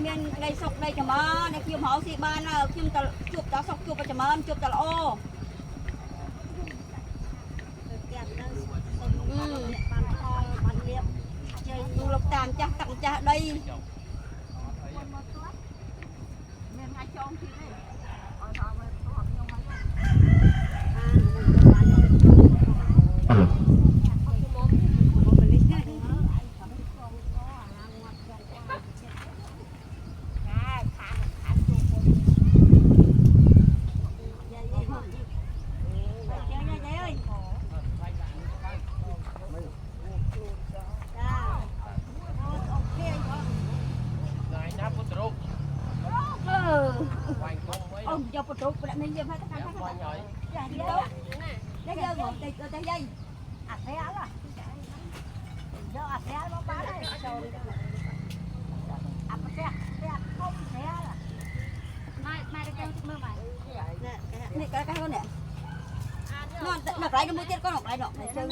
miền đây sọc đây chấm ơn đây kêu máu xì ban là kêu ta chụp ta sọc chụp chấm ơn chụp ta là ô du lịch tạm chắc tặng cha đây ông cho một chút lại mình làm hai cái này đi đâu lấy dây một tay dây à thế á là do à thế nó bán đấy à thế không thế là mai cái mưa mày này cái con này nó lại nó mới chết con lại nó chơi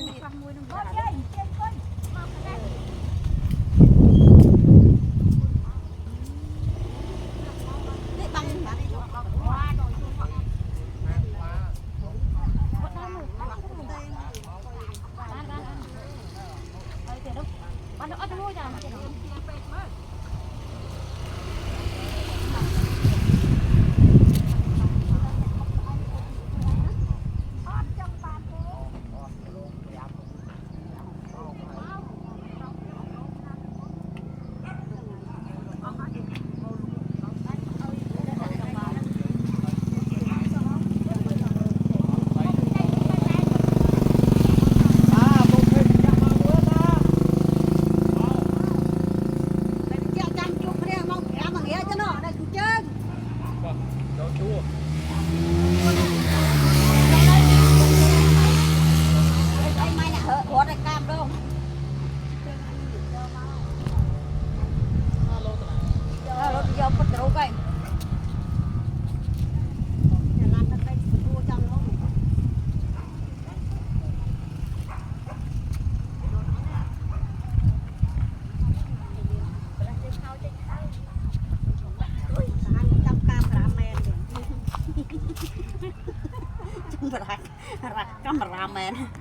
cameraman